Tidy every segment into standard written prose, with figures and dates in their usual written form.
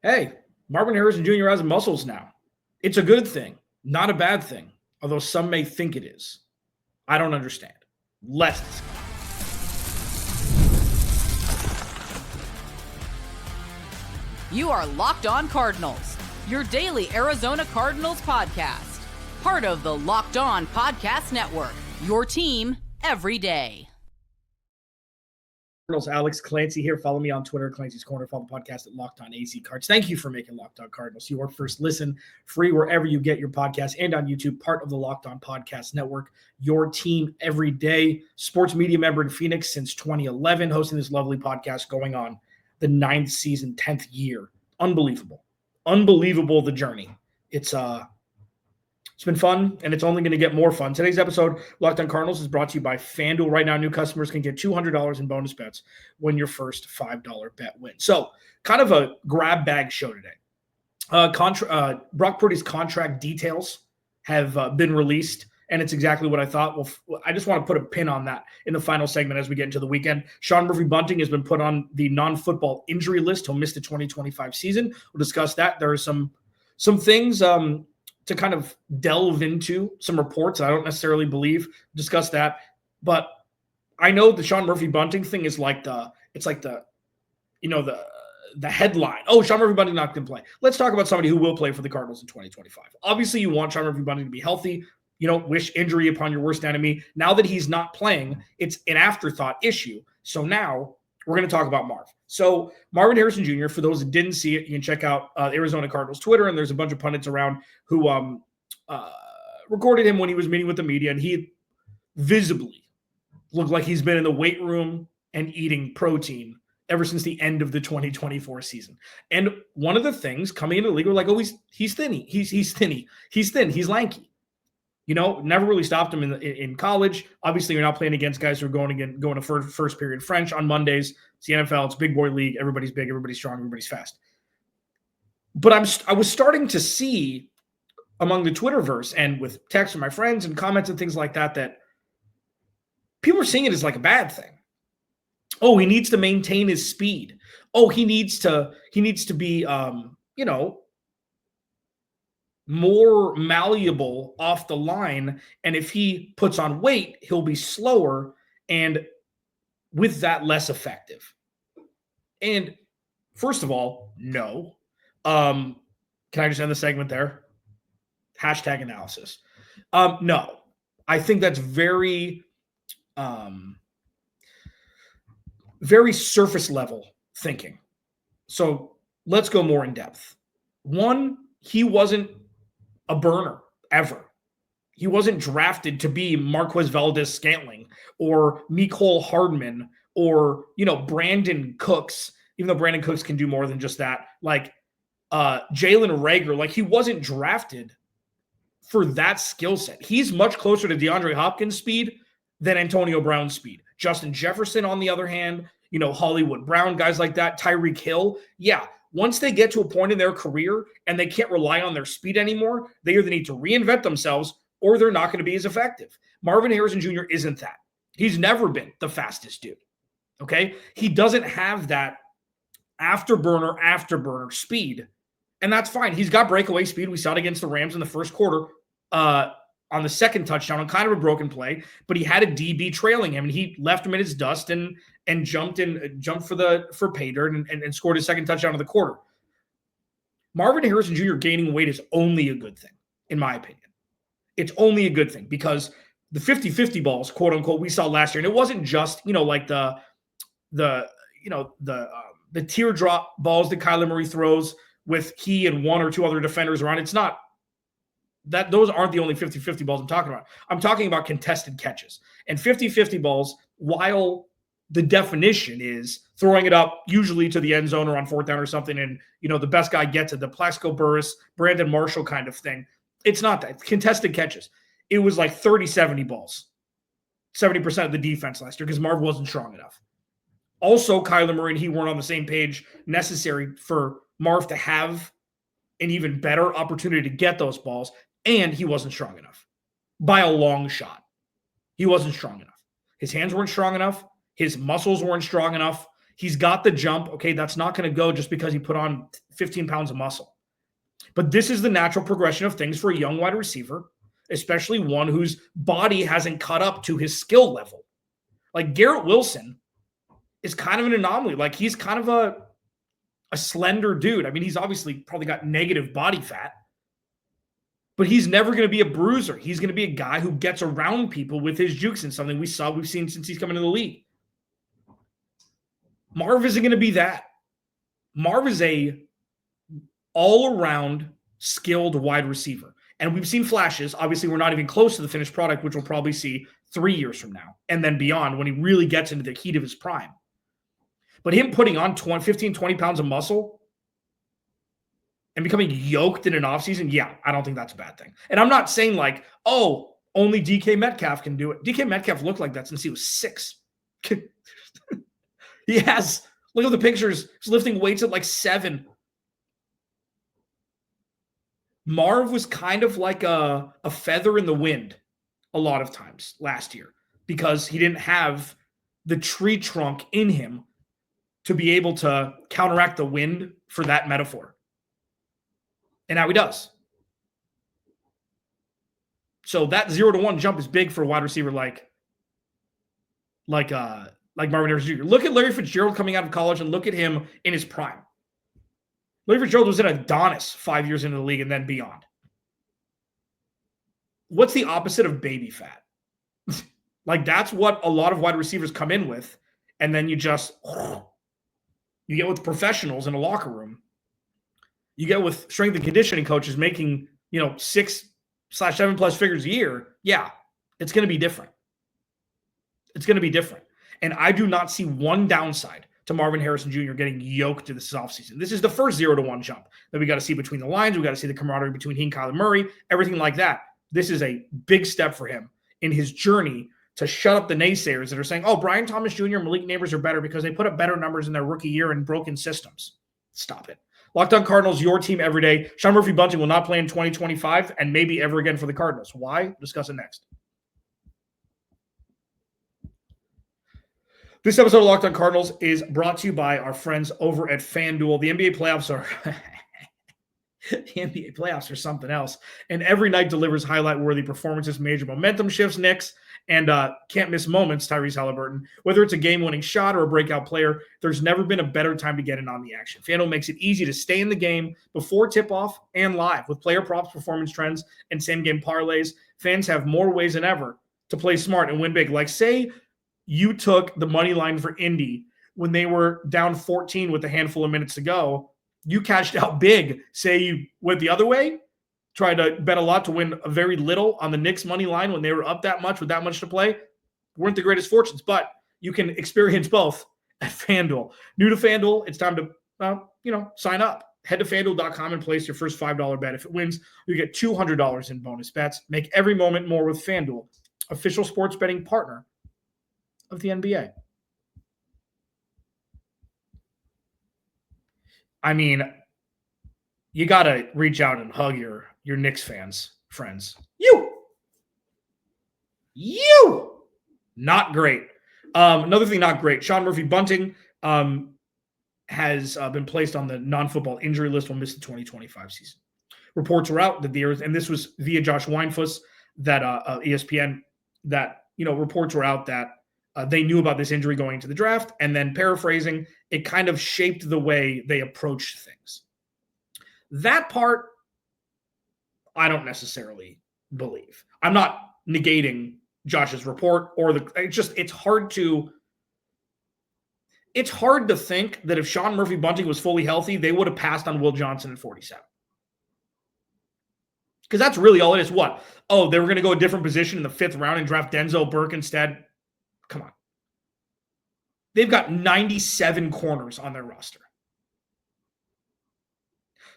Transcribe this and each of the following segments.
Hey, Marvin Harrison Jr. has muscles now. It's a good thing, not a bad thing, although some may think it is. I don't understand. Let's discuss. You are Locked On Cardinals, your daily Arizona Cardinals podcast. Part of the Locked On Podcast Network, your team every day. Cardinals, Alex Clancy here. Follow me on Twitter, Clancy's Corner. Follow the podcast at Locked On AZ Cards. Thank you for making Locked On Cardinals your first listen, free wherever you get your podcast and on YouTube, part of the Locked On Podcast Network, your team every day. Sports media member in Phoenix since 2011, hosting this lovely podcast going on the 9th season, 10th year. Unbelievable. Unbelievable, the journey. It's been fun, and it's only going to get more fun. Today's episode, Locked On Cardinals, is brought to you by FanDuel. Right now, new customers can get $200 in bonus bets when your first $5 bet wins. So, kind of a grab bag show today. Brock Purdy's contract details have been released, and it's exactly what I thought. Well, I just want to put a pin on that in the final segment as we get into the weekend. Sean Murphy-Bunting has been put on the non-football injury list. He'll miss the 2025 season. We'll discuss that. There are some things to kind of delve into, some reports I don't necessarily believe, discuss that. But I know the Sean Murphy-Bunting thing is like the headline. Oh, Sean Murphy-Bunting not going to play. Let's talk about somebody who will play for the Cardinals in 2025. Obviously, you want Sean Murphy-Bunting to be healthy. You don't wish injury upon your worst enemy. Now that he's not playing, it's an afterthought issue. So now we're going to talk about Marv. So Marvin Harrison Jr., for those that didn't see it, you can check out Arizona Cardinals Twitter, and there's a bunch of pundits around who recorded him when he was meeting with the media, and he visibly looked like he's been in the weight room and eating protein ever since the end of the 2024 season. And one of the things coming into the league, we're like, oh, he's thin, he's lanky. You know, never really stopped him in college. Obviously, you're not playing against guys who are going to first period French on Mondays. It's the NFL. It's a big boy league. Everybody's big. Everybody's strong. Everybody's fast. But I was starting to see among the Twitterverse and with texts from my friends and comments and things like that, that people are seeing it as like a bad thing. Oh, he needs to maintain his speed. Oh, he needs to be, more malleable off the line. And if he puts on weight, he'll be slower and with that less effective. And first of all, no. Can I just end the segment there? Hashtag analysis. No, I think that's very, very surface level thinking. So let's go more in depth. One, he wasn't a burner ever. He wasn't drafted to be Marquez Valdes-Scantling or Mecole Hardman or, Brandon Cooks, even though Brandon Cooks can do more than just that. Like Jalen Reagor, like he wasn't drafted for that skill set. He's much closer to DeAndre Hopkins' speed than Antonio Brown's speed. Justin Jefferson, on the other hand, Hollywood Brown, guys like that, Tyreek Hill. Yeah. Once they get to a point in their career and they can't rely on their speed anymore, they either need to reinvent themselves or they're not going to be as effective. Marvin Harrison Jr. isn't that. He's never been the fastest dude. Okay? He doesn't have that afterburner speed. And that's fine. He's got breakaway speed. We saw it against the Rams in the first quarter on the second touchdown on kind of a broken play, but he had a DB trailing him and he left him in his dust and jumped for pay dirt and scored his second touchdown of the quarter. Marvin Harrison Jr. gaining weight is only a good thing, in my opinion. It's only a good thing because the 50-50 balls, quote unquote, we saw last year, and it wasn't just, like the teardrop balls that Kyler Murray throws with he and one or two other defenders around. It's not that those aren't the only 50-50 balls I'm talking about. I'm talking about contested catches. And 50-50 balls, while the definition is throwing it up usually to the end zone or on fourth down or something, and the best guy gets it, the Plaxico Burress, Brandon Marshall kind of thing. It's not that. It's contested catches. It was like 30-70 balls. 70% of the defense last year because Marv wasn't strong enough. Also, Kyler Murray and he weren't on the same page necessary for Marv to have an even better opportunity to get those balls, and he wasn't strong enough by a long shot. He wasn't strong enough. His hands weren't strong enough. His muscles weren't strong enough. He's got the jump. Okay, that's not going to go just because he put on 15 pounds of muscle. But this is the natural progression of things for a young wide receiver, especially one whose body hasn't caught up to his skill level. Like Garrett Wilson is kind of an anomaly. Like he's kind of a slender dude. I mean, he's obviously probably got negative body fat, but he's never going to be a bruiser. He's going to be a guy who gets around people with his jukes, and something we've seen since he's come into the league. Marv isn't going to be that. Marv is a all-around skilled wide receiver. And we've seen flashes. Obviously, we're not even close to the finished product, which we'll probably see 3 years from now and then beyond when he really gets into the heat of his prime. But him putting on 15, 20 pounds of muscle and becoming yoked in an offseason, yeah, I don't think that's a bad thing. And I'm not saying like, oh, only DK Metcalf can do it. DK Metcalf looked like that since he was 6. He has, look at the pictures. He's lifting weights at like 7. Marv was kind of like a feather in the wind a lot of times last year because he didn't have the tree trunk in him to be able to counteract the wind for that metaphor. And now he does. So that 0-1 jump is big for a wide receiver like Marvin Harrison Jr. Look at Larry Fitzgerald coming out of college and look at him in his prime. Larry Fitzgerald was an Adonis 5 years into the league and then beyond. What's the opposite of baby fat? Like that's what a lot of wide receivers come in with, and then you get with professionals in a locker room. You get with strength and conditioning coaches making 6/7+ figures a year. Yeah, it's going to be different. It's going to be different. And I do not see one downside to Marvin Harrison Jr. getting yoked to this offseason. This is the first 0-1 jump that we got to see between the lines. We got to see the camaraderie between he and Kyler Murray, everything like that. This is a big step for him in his journey to shut up the naysayers that are saying, oh, Brian Thomas Jr. and Malik Neighbors are better because they put up better numbers in their rookie year in broken systems. Stop it. Locked On Cardinals, your team every day. Sean Murphy-Bunting will not play in 2025 and maybe ever again for the Cardinals. Why? We'll discuss it next. This episode of Locked On Cardinals is brought to you by our friends over at FanDuel. The NBA playoffs are the NBA playoffs are something else. And every night delivers highlight-worthy performances, major momentum shifts, Knicks, and can't miss moments, Tyrese Halliburton. Whether it's a game-winning shot or a breakout player, there's never been a better time to get in on the action. FanDuel makes it easy to stay in the game before tip-off and live. With player props, performance trends, and same-game parlays, fans have more ways than ever to play smart and win big. Like, say you took the money line for Indy when they were down 14 with a handful of minutes to go. You cashed out big. Say you went the other way, tried to bet a lot to win a very little on the Knicks money line when they were up that much with that much to play. Weren't the greatest fortunes, but you can experience both at FanDuel. New to FanDuel, it's time to sign up. Head to FanDuel.com and place your first $5 bet. If it wins, you get $200 in bonus bets. Make every moment more with FanDuel, official sports betting partner of the NBA. I mean, you got to reach out and hug your Knicks friends. You! Not great. Another thing not great, Sean Murphy-Bunting has been placed on the non-football injury list, will miss the 2025 season. Reports are out that and this was via Josh Weinfuss, that ESPN, that, reports were out that they knew about this injury going into the draft, and then paraphrasing, it kind of shaped the way they approached things. That part, I don't necessarily believe. I'm not negating Josh's report it's hard to think that if Sean Murphy-Bunting was fully healthy, they would have passed on Will Johnson at 47. Because that's really all it is. What? Oh, they were going to go a different position in the 5th round and draft Denzel Burke instead. Come on. They've got 97 corners on their roster.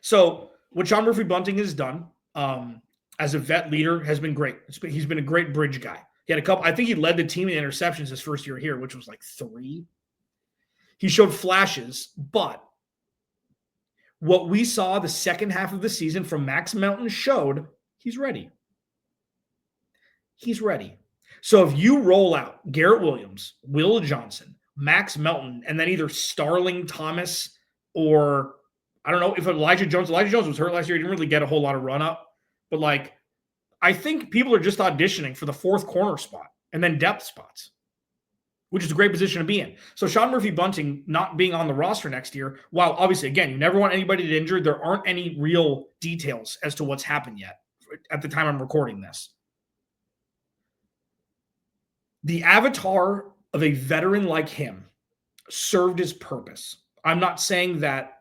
So what Sean Murphy-Bunting has done as a vet leader has been great. He's been a great bridge guy. He had I think he led the team in interceptions his first year here, which was like 3. He showed flashes, but what we saw the second half of the season from Max Melton showed he's ready. He's ready. So if you roll out Garrett Williams, Will Johnson, Max Melton, and then either Starling, Thomas, or I don't know if Elijah Jones was hurt last year. He didn't really get a whole lot of run up, but like, I think people are just auditioning for the fourth corner spot and then depth spots, which is a great position to be in. So Sean Murphy-Bunting not being on the roster next year, while obviously, again, you never want anybody to get injured, there aren't any real details as to what's happened yet at the time I'm recording this. The avatar of a veteran like him served his purpose. I'm not saying that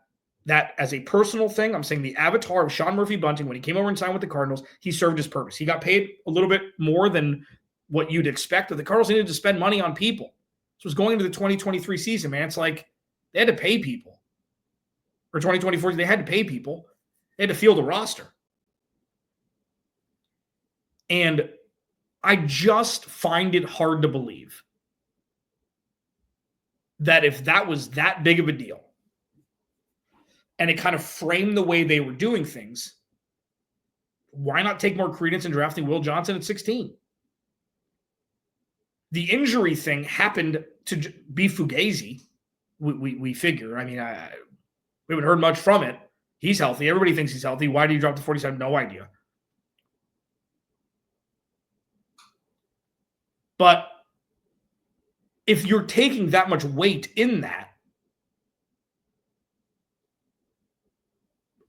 as a personal thing. I'm saying the avatar of Sean Murphy-Bunting, when he came over and signed with the Cardinals, he served his purpose. He got paid a little bit more than what you'd expect. But the Cardinals needed to spend money on people. So it was going into the 2023 season, man. It's like they had to pay people. Or 2024, they had to pay people. They had to field a roster. And I just find it hard to believe that if that was that big of a deal and it kind of framed the way they were doing things, why not take more credence in drafting Will Johnson at 16? The injury thing happened to be Fugazi, we figure. I mean, we haven't heard much from it. He's healthy. Everybody thinks he's healthy. Why did he drop to 47? No idea. But if you're taking that much weight in that,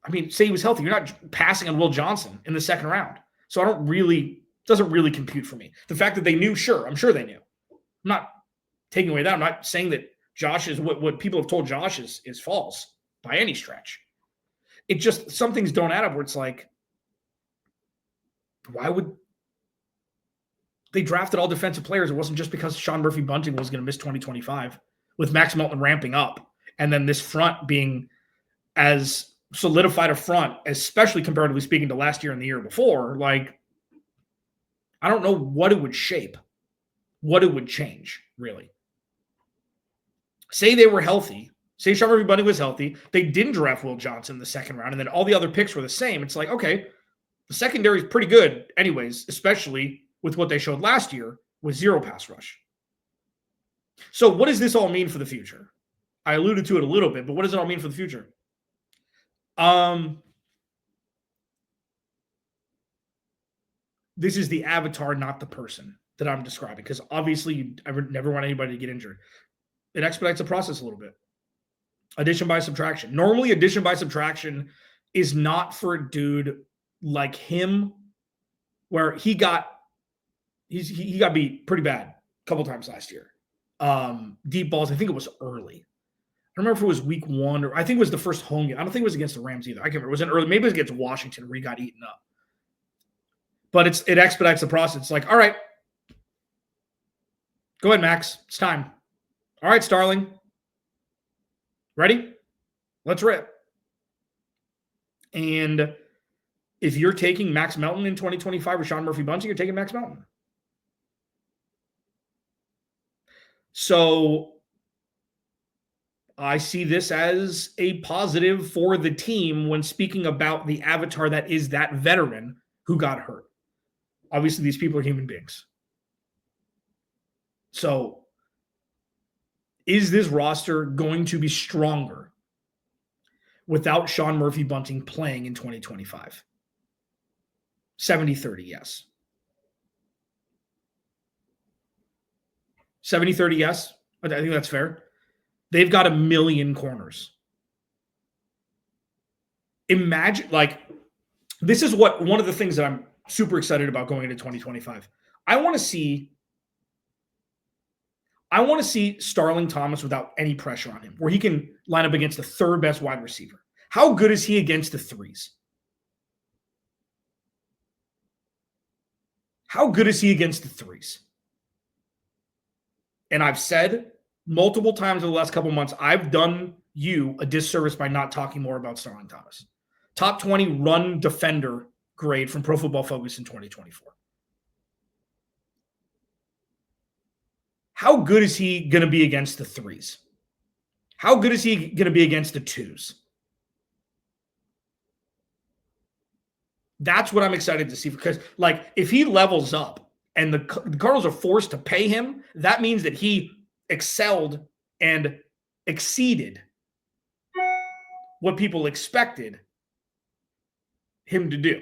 I mean, say he was healthy. You're not passing on Will Johnson in the second round. So doesn't really compute for me. The fact that they knew, sure, I'm sure they knew. I'm not taking away that. I'm not saying that Josh is what people have told Josh is false by any stretch. It just, some things don't add up where it's like, why would they drafted all defensive players? It wasn't just because Sean Murphy-Bunting was going to miss 2025 with Max Melton ramping up. And then this front being as solidified a front, especially comparatively speaking to last year and the year before. Like, I don't know what it would shape, what it would change, really. Say they were healthy. Say Sean Murphy-Bunting was healthy. They didn't draft Will Johnson in the second round, and then all the other picks were the same. It's like, okay, the secondary is pretty good anyways, especially with what they showed last year with zero pass rush. So what does this all mean for the future? I alluded to it a little bit, but what does it all mean for the future? This is the avatar, not the person that I'm describing, because obviously I never want anybody to get injured. It expedites the process a little bit. Addition by subtraction. Normally, addition by subtraction is not for a dude like him, where he got beat pretty bad a couple times last year. Deep balls, I think it was early. I don't remember if it was week 1 or I think it was the first home game. I don't think it was against the Rams either. I can't remember. It was early. Maybe it was against Washington where he got eaten up. But it expedites the process. It's like, all right, go ahead, Max. It's time. All right, Starling. Ready? Let's rip. And if you're taking Max Melton in 2025 or Sean Murphy-Bunting, you're taking Max Melton. So I see this as a positive for the team when speaking about the avatar that is that veteran who got hurt. Obviously, these people are human beings. So is this roster going to be stronger without Sean Murphy-Bunting playing in 2025? 70-30, yes. 70-30, yes. I think that's fair. They've got 1 million corners. Imagine, like, this is one of the things that I'm super excited about going into 2025. I want to see Starling Thomas without any pressure on him, where he can line up against the third best wide receiver. How good is he against the threes? How good is he against the threes? And I've said multiple times in the last couple months, I've done you a disservice by not talking more about Starling Thomas. Top 20 run defender grade from Pro Football Focus in 2024. How good is he going to be against the threes? How good is he going to be against the twos? That's what I'm excited to see, because, like, if he levels up and the Cardinals are forced to pay him, that means that he excelled and exceeded what people expected him to do,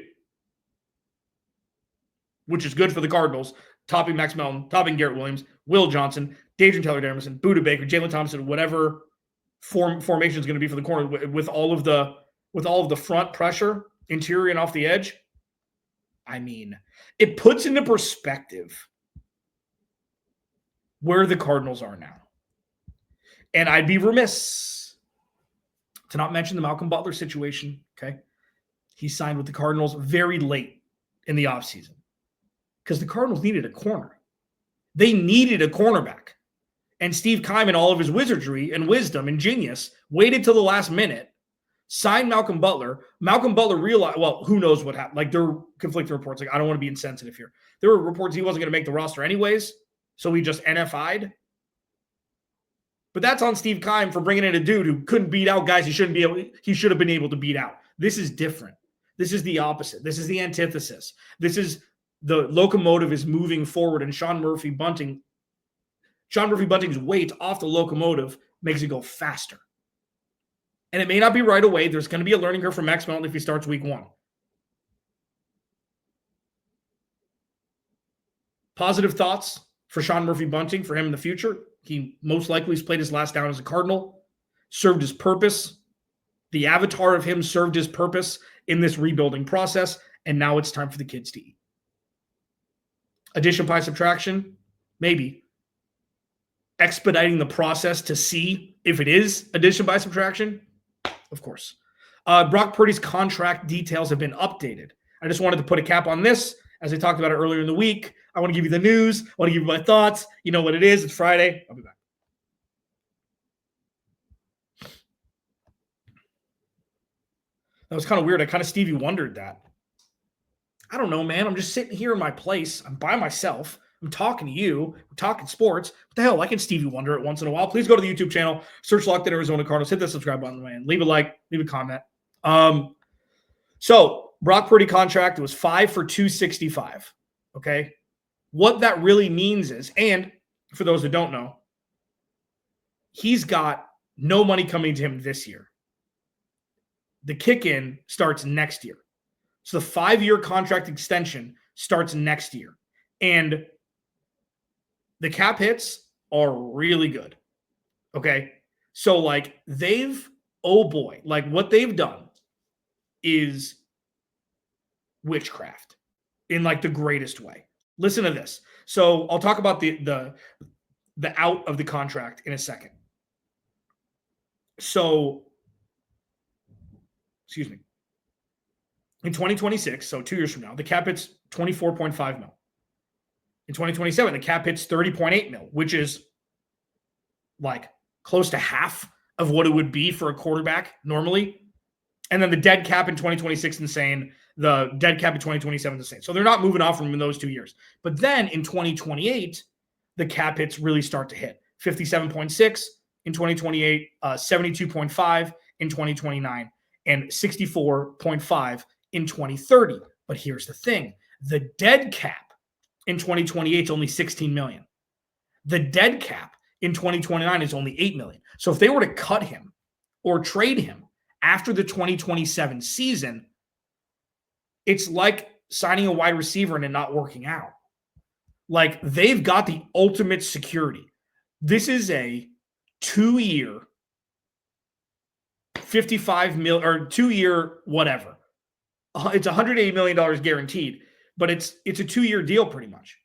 which is good for the Cardinals, topping Max Melton, topping Garrett Williams, Will Johnson, Daedrin Taylor-Emerson, Budda Baker, Jalen Thompson, whatever formation is going to be for the corner with all of the front pressure, interior and off the edge. I mean, it puts into perspective where the Cardinals are now. And I'd be remiss to not mention the Malcolm Butler situation, okay? He signed with the Cardinals very late in the offseason because the Cardinals needed a corner. They needed a cornerback. And Steve Keim, and all of his wizardry and wisdom and genius, waited till the last minute, signed Malcolm Butler. Malcolm Butler realized, well, who knows what happened. Like, there were conflicting reports. Like, I don't want to be insensitive here. There were reports he wasn't going to make the roster anyways, so he just NFI'd. But that's on Steve Keim for bringing in a dude who couldn't beat out guys he should have been able to beat out. This is different. This is the opposite. This is the antithesis. This is the locomotive is moving forward, and Sean Murphy-Bunting's weight off the locomotive makes it go faster. And it may not be right away. There's going to be a learning curve for Max Melton if he starts week 1. Positive thoughts for Sean Murphy-Bunting for him in the future. He most likely has played his last down as a Cardinal, served his purpose. The avatar of him served his purpose in this rebuilding process, and now it's time for the kids to eat. Addition by subtraction? Maybe. Expediting the process to see if it is addition by subtraction? Of course. Brock Purdy's contract details have been updated. I just wanted to put a cap on this. As I talked about it earlier in the week, I want to give you the news. I want to give you my thoughts. You know what it is. It's Friday. I'll be back. That was kind of weird. I kind of Stevie wondered that. I don't know, man. I'm just sitting here in my place. I'm by myself. I'm talking to you. We're talking sports. What the hell? I can Stevie Wonder it once in a while. Please go to the YouTube channel. Search Locked On Arizona Cardinals. Hit the subscribe button, man. Leave a like. Leave a comment. So Brock Purdy contract was 5 for $265. Okay. What that really means is, and for those that don't know, he's got no money coming to him this year. The kick-in starts next year. So the 5-year contract extension starts next year. And the cap hits are really good. Okay. So like what they've done is witchcraft in like the greatest way. Listen to this. So I'll talk about the out of the contract in a second. So, excuse me. In 2026, so 2 years from now, the cap hits $24.5 mil. In 2027, the cap hits $30.8 mil, which is like close to half of what it would be for a quarterback normally. And then the dead cap in 2026 is insane. The dead cap in 2027 is insane. So they're not moving off from him in those 2 years. But then in 2028, the cap hits really start to hit. 57.6 in 2028, 72.5 in 2029, and 64.5 in 2030. But here's the thing. The dead cap in 2028 is only $16 million. The dead cap in 2029 is only $8 million. So if they were to cut him or trade him after the 2027 season, it's like signing a wide receiver and it not working out. Like, they've got the ultimate security. This is a 2-year, $55 million or 2-year whatever. It's $180 million guaranteed, but it's a 2-year deal pretty much.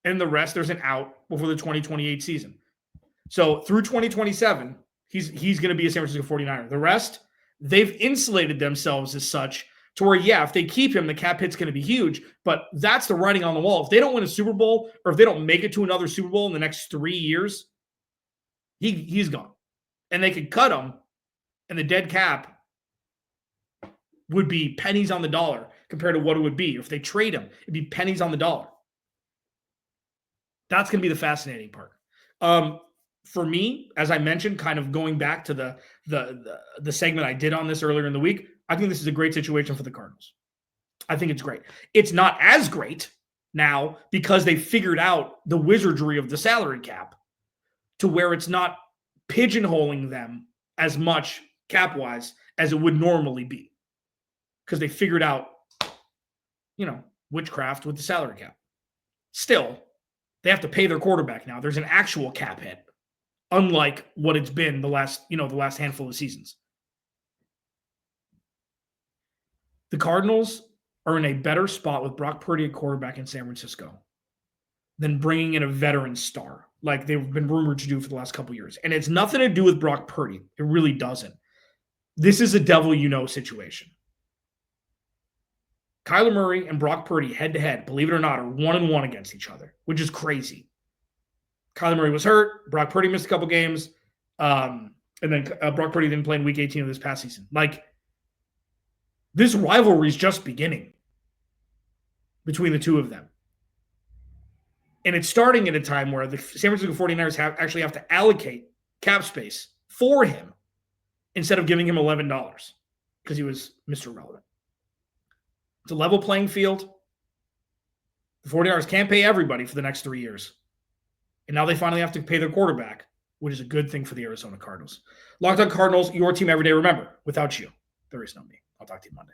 And the rest, there's an out before the 2028 season. So through 2027, he's going to be a San Francisco 49er. The rest, they've insulated themselves as such to where, yeah, if they keep him, the cap hit's going to be huge, but that's the writing on the wall. If they don't win a Super Bowl, or if they don't make it to another Super Bowl in the next 3 years, he's gone. And they could cut him, and the dead cap would be pennies on the dollar compared to what it would be. If they trade him, it'd be pennies on the dollar. That's going to be the fascinating part. For me, as I mentioned, kind of going back to the segment I did on this earlier in the week, I think this is a great situation for the Cardinals. I think it's great. It's not as great now because they figured out the wizardry of the salary cap. to where it's not pigeonholing them as much cap-wise as it would normally be. Because they figured out, witchcraft with the salary cap. Still, they have to pay their quarterback now. There's an actual cap hit, unlike what it's been the last handful of seasons. The Cardinals are in a better spot with Brock Purdy at quarterback in San Francisco than bringing in a veteran star like they've been rumored to do for the last couple of years. And it's nothing to do with Brock Purdy. It really doesn't. This is a devil you know situation. Kyler Murray and Brock Purdy head-to-head, believe it or not, are 1-1 against each other, which is crazy. Kyler Murray was hurt. Brock Purdy missed a couple games. And then Brock Purdy didn't play in Week 18 of this past season. This rivalry is just beginning between the two of them. And it's starting at a time where the San Francisco 49ers actually have to allocate cap space for him instead of giving him $11 because he was Mr. Relevant. It's a level playing field. The 49ers can't pay everybody for the next 3 years. And now they finally have to pay their quarterback, which is a good thing for the Arizona Cardinals. Locked On Cardinals, your team every day. Remember, without you, there is no me. I'll talk to you Monday.